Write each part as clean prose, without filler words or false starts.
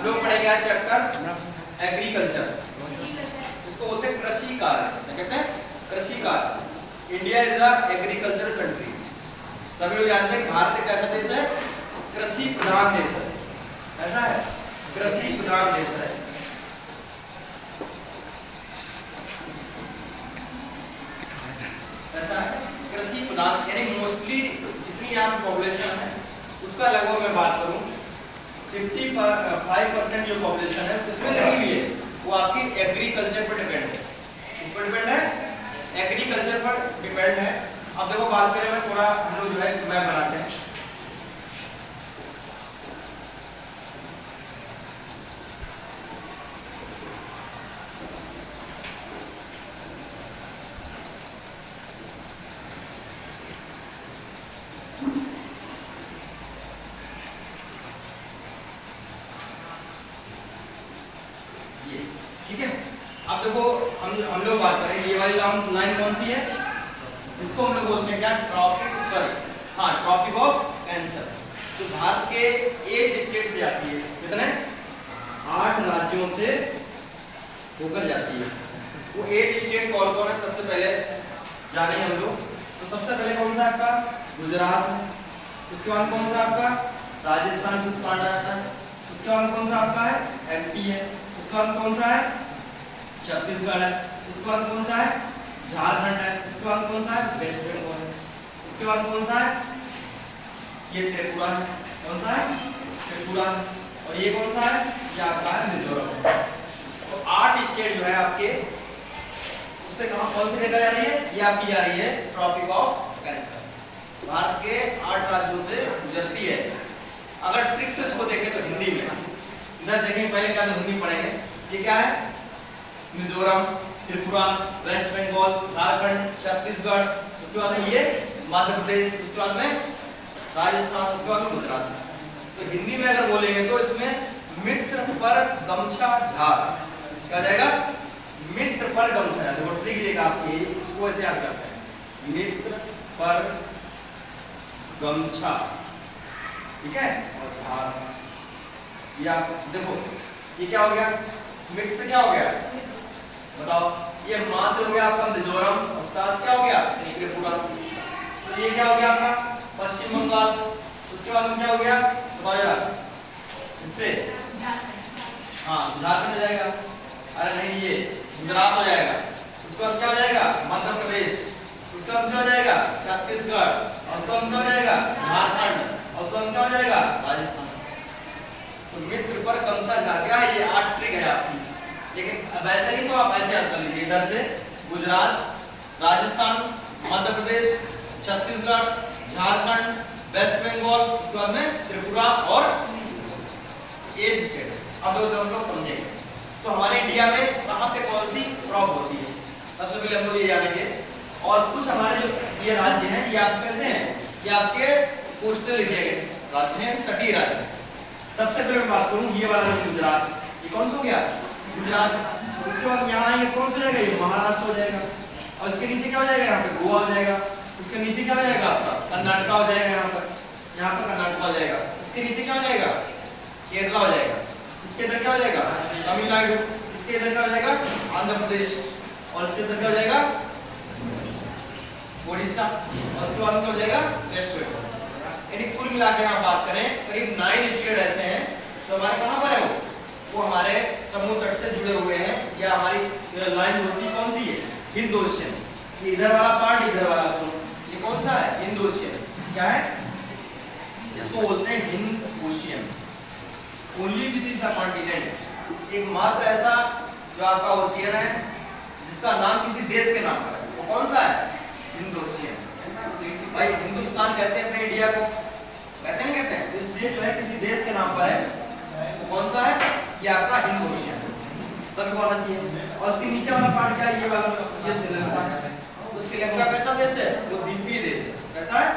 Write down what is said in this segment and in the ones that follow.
हम लोग पढ़ेंगे आज चैप्टर एग्रीकल्चर। इसको बोलते हैं कृषि कार्य। क्या कहते हैं? कृषि कार्य। India is the agriculture country. सभी लोग जानते हैं भारत एक ऐसा देश है, कृषि प्रधान देश है। ऐसा है, कृषि प्रधान देश है। ऐसा है, कृषि प्रधान यानी मोस्टली जितनी यहाँ पॉपुलेशन है उसका लगभग मैं बात करूं 55% जो पॉपुलेशन है उसमें लगी हुई है वो आपकी एग्रीकल्चर पर डिपेंड है। किस पर डिपेंड है? एग्रीकल्चर पर डिपेंड है। अब देखो बात करें मैं थोड़ा हम लोग जो है मैप बनाते हैं। ठीक है, अब देखो हम लोग बात करें ये वाली लाइन कौन सी है? इसको हम लोग बोलते हैं क्या? Tropic of cancer. तो भारत के 8 स्टेट से आती है। कितने? 8 राज्यों से होकर जाती है। वो 8 स्टेट कौन कौन है सबसे पहले जानेंगे हम लोग। तो सबसे पहले कौन सा आपका? गुजरात। उसके बाद कौन सा आपका? राजस्थान कुछ पार्ट आता है। उसके बाद कौन सा आपका है? एमपी है। उसके बाद कौन सा है? छत्तीसगढ़ है। उसके बाद कौन सा है? झारखंड है। उसके बाद कौन सा है? वेस्ट बंगाल है। उसके बाद कौन सा है? ये त्रिपुरा है। कौन सा है? त्रिपुरा। और ये कौन सा है? ये आपका है मिजोरम है। तो 8 स्टेट जो है आपके उससे कहां कौन सी लेकर जा रही है? ये आपकी आ रही है ट्रॉपिक ऑफ कैंसर। भारत के 8 राज्यों से गुजरती है। अगर ट्रिक्स से इसको देखें तो हिंदी में इधर देखेंगे, पहले क्या हिंदी पढ़ेंगे। ये क्या है? मिजोरम, त्रिपुरा, वेस्ट बंगाल, झारखंड, छत्तीसगढ़, उसके बाद ये मध्य प्रदेश, उसके बाद में राजस्थान, उसके बाद में गुजरात। तो हिंदी में अगर बोलेंगे तो इसमें मित्र पर गमछा झार क्या जाएगा? मित्र पर गमछा झार। देखो ट्रिक देगा आपकी, इसको ऐसे याद करते हैं, मित्र पर गमछा, ठीक है, और झार। ये आप देखो ये क्या हो गया? मिक्स से क्या हो गया? बताओ। ये मां से हो गया आपका मिजोरम, और तास क्या हो गया? त्रिपुरा। तो ये क्या हो गया आपका? पश्चिम बंगाल। उसके बाद में क्या हो गया? बताओ यार। इससे हाँ झारखंड हो जाएगा। अरे नहीं, ये गुजरात हो जाएगा। उसके बाद क्या हो जाएगा? मध्य प्रदेश। उसके बाद क्या हो जाएगा? छत्तीसगढ़। और उसके बाद क्या हो जाएगा? झारखंड। और उसके बाद क्या हो जाएगा? राजस्थान। तो मित्र पर गमछा झार क्या है? ये 8 ट्रिक है आपकी। लेकिन वैसे नहीं तो आप ऐसे याद कर लीजिए, इधर से गुजरात, राजस्थान, मध्य प्रदेश, छत्तीसगढ़, झारखंड, वेस्ट बंगाल, उसके बाद में त्रिपुरा और ये स्टेट। अब दोस्तों हम लोग समझेंगे तो हमारे इंडिया में कहां पे कौन सी क्रॉप होती है सबसे पहले हम लोग ये जानेंगे। और कुछ हमारे जो ये राज्य हैं ये आप कैसे हैं? ये आपके कोस्टल एरिया के राज्य हैं, तटीय राज्य। सबसे पहले मैं बात करूं ये वाला गुजरात, ये कौन सा हो गया? गुजरात। उसके बाद यहाँ ये कौन सा जाएगा? ये महाराष्ट्र हो जाएगा। और इसके नीचे क्या हो जाएगा? यहाँ पे गोवा हो जाएगा। उसके नीचे क्या हो जाएगा? आपका कर्नाटक हो जाएगा। यहाँ पर कर्नाटक हो जाएगा। इसके नीचे क्या हो जाएगा? केरला हो जाएगा। इसके इधर क्या हो जाएगा? तमिलनाडु। इसके इधर क्या हो जाएगा? आंध्र प्रदेश। और इसके इधर क्या हो जाएगा? ओडिशा। और उसके बाद क्या हो जाएगा? वेस्ट बंगाल। यानी कुल मिला के हम बात करें करीब 9 स्टेट ऐसे हैं तो हमारे कहां पर है वो हमारे समुद्र तट से जुड़े हुए हैं। या हमारी लाइन होती कौन सी है? हिंद ओशियन। ये इधर वाला पार्ट, इधर वाला ये कौन सा है? हिंद ओशियन। क्या है? इसको बोलते हैं Hind ocean. Only this is the continent, एकमात्र ऐसा जो आपका ओशियन है जिसका नाम किसी देश के नाम पर है। वो कौन सा है? हिंद ओशियन। भाई हिंदुस्तान कहते हैं अपने इंडिया को, कहते नहीं कहते हैं? तो इसलिए जो है किसी देश के नाम पर है। वो कौन सा है? ये आपका हिंद ओशियन सबको आना चाहिए। और उसके नीचे वाला पार्ट क्या है? ये वाला, ये श्रीलंका है। तो श्रीलंका कैसा देश है? वो द्वीपीय देश है। कैसा है?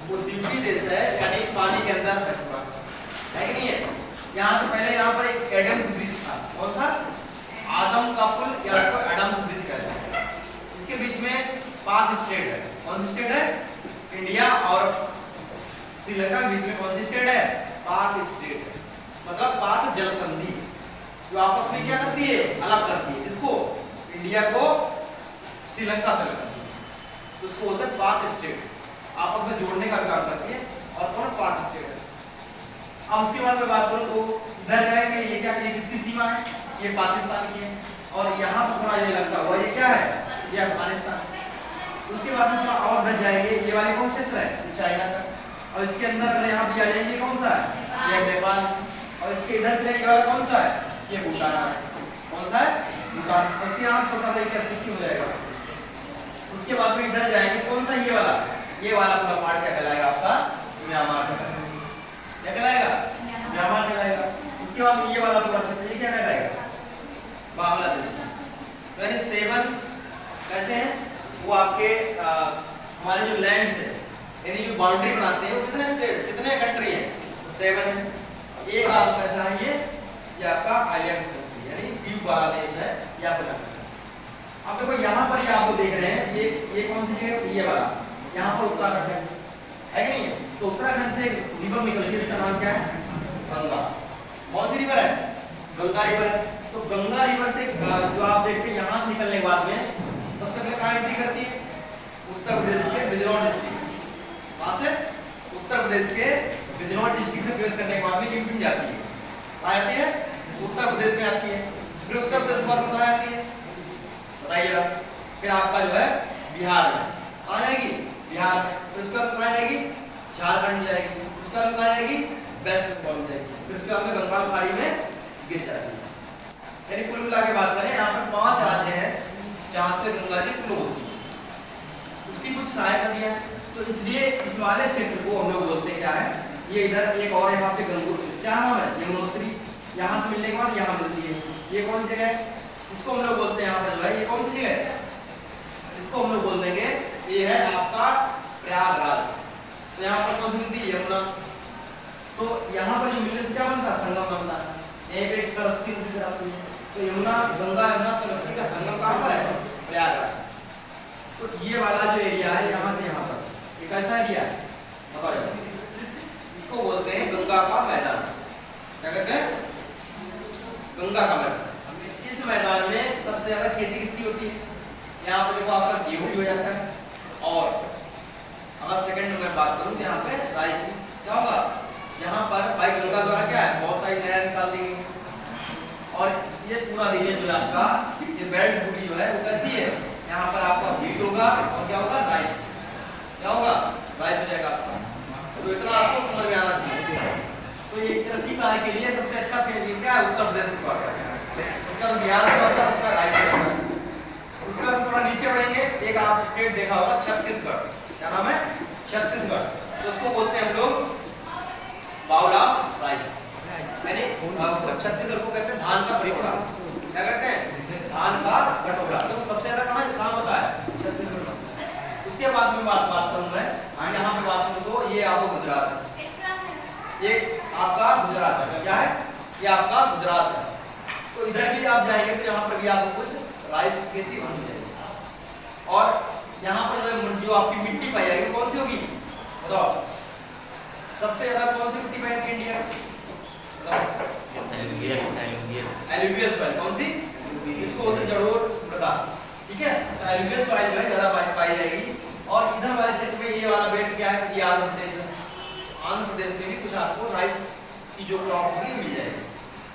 वो द्वीपीय देश है, यानी पानी के अंदर है कि नहीं है? यहाँ से पहले यहाँ पर एक एडम्स ब्रिज था। कौन सा? आदम का पुल या एडम्स ब्रिज कहते हैं। इसके बीच में पाक स्टेट है। कौन सी स्टेट है? इंडिया और श्रीलंका के बीच में कौन सी स्टेट है? पाक स्टेट है। मतलब पाक जल संधि। जो आपस में क्या करती है, अलग करती है। इसको इंडिया को श्रीलंका से अलग करती है, तो उसको बोलते हैं पाक स्टेट, आपस में जोड़ने का काम करती है। और कौन, पाक स्टेट है। अब उसके बाद मैं बात करूं तो इधर जाएंगे, ये क्या, ये किसकी सीमा है, ये पाकिस्तान की है। और यहाँ पर थोड़ा ये लगता हुआ ये क्या है, ये अफगानिस्तान। उसके बाद में थोड़ा और बढ़ जाएंगे, ये वाले कौन क्षेत्र है, ये चाइना का। और इसके अंदर अगर यहाँ भी आ जाएंगे, कौन सा है, ये नेपाल। और इसके इधर से ये वाला कौन सा है, ये भूटान है। कौन सा है, भूटान। उसके यहाँ छोटा सा क्या सिक्किम हो जाएगा। उसके बाद में इधर जाएंगे, कौन सा, ये वाला पूरा पार्ट क्या कहलाएगा आपका, म्यांमार कहलाएगा। क्या कहलाएगा, म्यांमार कहलाएगा। उसके बाद ये वाला पूरा क्षेत्र ये क्या कहलाएगा, बांग्लादेश। तो यानी 7 कैसे हैं वो आपके हमारे जो लैंड्स है, यानी जो बाउंड्री बनाते हैं वो कितने स्टेट, कितने कंट्री हैं, तो 7 है। एक आपका कैसा है, ये आपका आइलैंड्स कंट्री यानी द्वीप वाला देश है, ये आपका। अब देखो यहाँ पर ये आपको देख रहे हैं, ये कौन सी जगह, ये वाला, यहाँ पर उत्तराखंड है कि नहीं है। तो उत्तराखंड से रिवर निकल रही है, इसका नाम क्या है, गंगा। कौन सी रिवर है, गंगा रिवर। तो गंगा रिवर से जो आप देखते हैं यहाँ से निकलने के बाद में सबसे पहले कहाँ एंट्री करती है, उत्तर प्रदेश के बिजनौर डिस्ट्रिक्ट। वहां से उत्तर प्रदेश के बिजनौर डिस्ट्रिक्ट से प्रवेश करने के बाद में यूपी में जाती है, कहाँ आती है, उत्तर प्रदेश में आती है। फिर उत्तर प्रदेश के बाद में कहाँ आती है, बताइएगा। फिर आपका जो है बिहार में कहाँ जाएगी, बिहार में। फिर उसके बाद कहाँ जाएगी, झारखंड जाएगी। उसके बाद कहाँ जाएगी, वेस्ट बंगाल जाएगी। फिर उसके बाद में बंगाल खाड़ी में गिर जाती है। यानी कुल मिला के बात करें, यहाँ पे 5 राज्य हैं जहाँ से गंगा जी फ्लो होती है। उसकी कुछ सहायक नदियाँ, तो इसलिए इस वाले क्षेत्र को हम लोग बोलते हैं क्या है, ये इधर एक और यहाँ पे गंगोत्री, क्या नाम है, यमुनोत्री। यहाँ से मिलने के बाद यहाँ मिलती है। ये कौन सी जगह है, इसको हम लोग बोलते हैं यहाँ पर जो है, ये कौन सी जगह है, इसको हम लोग बोल देंगे ये है आपका प्रयागराज। तो यहाँ पर कौन सी मिलती है, यमुना। तो यहाँ पर जो मिलने से क्या बनता है, संगम बनता है। एक एक सरस्वती नदी आती है, तो यमुना, गंगा, यमुना, सरस्वती का संगम कहाँ पर है, प्रयागराज। तो ये वाला जो एरिया है यहाँ से यहाँ पर, ये कैसा एरिया है, बताओ। इसको बोलते हैं गंगा का मैदान। क्या कहते हैं, गंगा का मैदान। इस मैदान में सबसे ज्यादा खेती किसकी होती है, यहाँ पर देखो आपका गेहूं भी हो जाता है। और अगर सेकंड में बात करूँ तो यहाँ पे राइस, क्या होगा, यहाँ पर भाई गंगा द्वारा क्या है, बहुत सारी नहरें निकाल दी गई। और ये पूरा रीजन जो है आपका, ये बेल्ट पूरी जो है वो कैसी है, यहाँ पर आपका व्हीट होगा और क्या होगा, राइस। क्या होगा, राइस हो जाएगा आपका। तो इतना आपको समझ में आना चाहिए। तो ये कृषि कार्य के लिए सबसे अच्छा फील्ड क्या है, उत्तर प्रदेश में पड़ता है। उसका बिहार में होता है, उसका राइस में होता है। उसके बाद थोड़ा नीचे बढ़ेंगे, एक आप स्टेट देखा होगा छत्तीसगढ़, क्या नाम है, छत्तीसगढ़। तो उसको बोलते हैं हम लोग बाउल ऑफ राइस, यानी छत्तीसगढ़ को कहते हैं धान का बटोरा। क्या कहते हैं, धान का बटोरा। तो सबसे ज्यादा कहाँ होता है, छत्तीसगढ़ में। उसके बाद में बात करूँ मैं, यहाँ पे बात करूँ तो ये आपको गुजरात है, ये आपका गुजरात है। क्या है, ये आपका गुजरात है। तो इधर भी आप जाएंगे तो यहाँ पर भी आपको कुछ राइस की खेती होनी चाहिए। और यहाँ पर जो आपकी मिट्टी पाई जाएगी कौन सी होगी, बताओ। सबसे ज्यादा कौन सी मिट्टी पाई जाती है इंडिया में, एलुवियल सॉइल। कौन सी, इसको बोलते हैं जलोढ़ मृदा। ठीक है, तो एलुवियल सॉइल जो है ज्यादा पाई जाएगी। और इधर वाले क्षेत्र में ये वाला बेल्ट क्या है, ये आंध्र प्रदेश है। आंध्र प्रदेश में भी कुछ आपको राइस की जो क्रॉप होगी मिल जाएगी।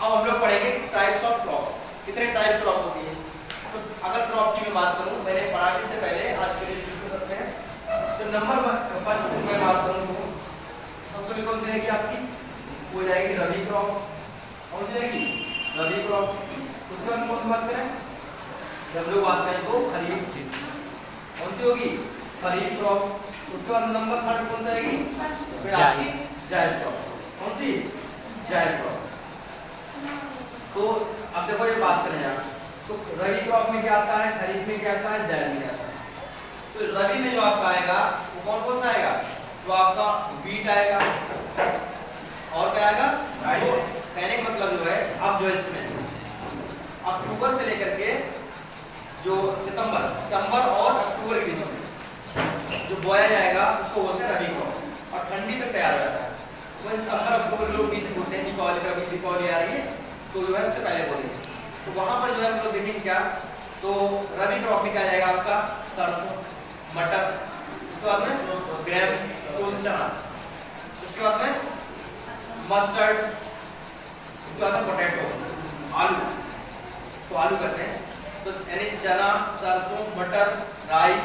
अब हम लोग पढ़ेंगे टाइप्स ऑफ क्रॉप, कितने टाइप क्रॉप होती है। तो अगर क्रॉप की मैं बात करूं, मैंने पढ़ा इससे पहले, आज के लिए डिस्कस करते हैं। तो नंबर फर्स्ट मैं बात करूं तो सबसे पहले कौन सी रहेगी आपकी, वो जाएगी रबी क्रॉप। कौन सी रहेगी, रबी क्रॉप। उसके बाद कौन सी बात करें, जब लोग बात करें तो खरीफ। कौन सी होगी, खरीफ क्रॉप। उसके बाद नंबर थर्ड कौन सा आएगी, फिर आपकी जायद क्रॉप। कौन सी, जायद क्रॉप। तो अब देखो ये बात करें यहाँ, तो रबी क्रॉप में क्या आता है, खरीफ में क्या आता है, जायद में आता है। तो रबी में जो आपका आएगा वो कौन कौन सा आएगा, तो आपका व्हीट आएगा और क्या आएगा, जो कहने का मतलब जो है, अब जो इसमें अक्टूबर से लेकर के जो सितंबर और अक्टूबर के बीच में जो बोया जाएगा उसको बोलते हैं रबी क्रॉप। और ठंडी तक तैयार हो जाता है। तो सितंबर अक्टूबर लोग बीच बोलते हैं, दीपावली का भी, दीपावली आ रही है तो जो है उससे पहले बोलेंगे। तो वहां पर जो है हम लोग देखेंगे क्या, तो रबी क्रॉप में क्या जाएगा आपका सरसों, मटर, उसके बाद में ग्रेन, चना, उसके बाद में मस्टर्ड, उसके बाद में पोटैटो, आलू। तो आलू करते हैं तो यानी चना, सरसों, मटर, राई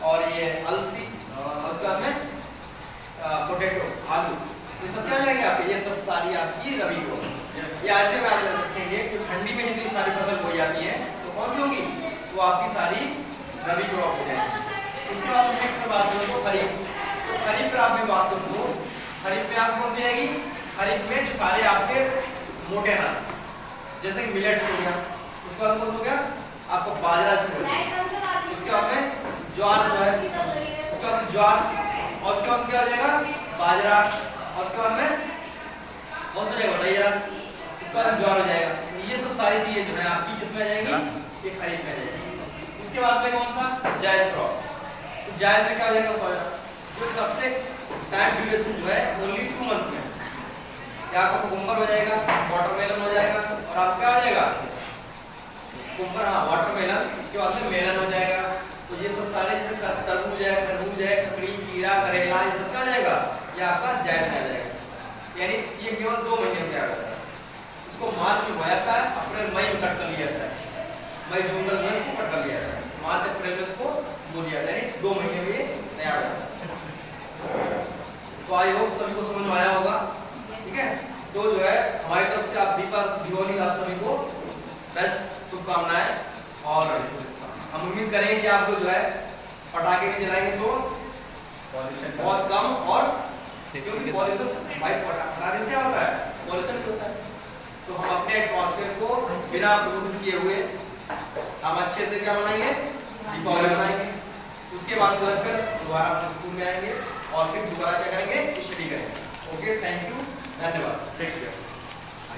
और ये अलसी और उसके बाद में पोटैटो, आलू, ये सब क्या जाएंगे आपके, ये सब सारी आपकी रबी क्रॉप। ये ऐसे में आप रखेंगे कि ठंडी में जितनी सारी फसल बोई जाती है तो कौन सी होगी, वो आपकी सारी रबी क्रॉप हो जाएगी। उसके बाद नेक्स्ट में बात करूँ तो खरीफ। तो खरीफ पर आप बात करूँ तो खरीफ में आप कौन सी आएगी, खरीफ में जो सारे आपके मोटे अनाज जैसे कि मिलेट हो गया, उसके बाद कौन हो गया आपको बाजरा शुरू हो गया, उसके बाद में ज्वार जो है, उसके बाद ज्वार, और उसके बाद क्या हो जाएगा बाजरा, और उसके बाद में कौन सा जाएगा बताइए यार, उसके बाद ज्वार हो जाएगा। ये सब सारी चीजें जो है आपकी किसमें आ जाएंगी, ये खरीफ में आ जाएगी। उसके बाद में कौन सा जायद क्रॉप, तो जायद में क्या हो जाएगा, जो सबसे टाइम ड्यूरेशन जो है ओनली 2 मंथ में, या आपका कुकुम्बर हो जाएगा, वाटरमेलन हो जाएगा, और आपका क्या हो जाएगा कुकुम्बर, हाँ वाटरमेलन, इसके बाद में मेलन हो जाएगा। तो ये सब सारे जैसे तरबूज है, खरबूज है, ककड़ी, खीरा, करेला, ये सब क्या हो जाएगा, ये आपका जायद में आ जाएगा। यानी ये केवल 2 महीने में क्या होता है, इसको मार्च में बोया जाता है, अप्रैल मई में कट कर लिया जाता है, मई जून तक में इसको कट कर लिया जाता है, मार्च अप्रैल में इसको बो दिया जाता है, 2 महीने में ये तैयार हो जाता है। तो आई होप सभी को समझ में आया होगा, ठीक है। तो जो है हमारी तरफ से आप दीपावली आप सभी को बेस्ट शुभकामनाएं, और हम उम्मीद करेंगे कि आपको जो है पटाखे भी जलाएंगे तो बहुत कम, और क्योंकि पॉल्यूशन भाई पटाखे से क्या होता है, पॉल्यूशन होता है, तो हम अपने एटमॉस्फेयर को बिना प्रदूषित किए हुए हम अच्छे से क्या बनाएंगे, दीपावली बनाएंगे। उसके बाद जो है फिर दोबारा अपने स्कूल में आएंगे और फिर दोबारा क्या करेंगे,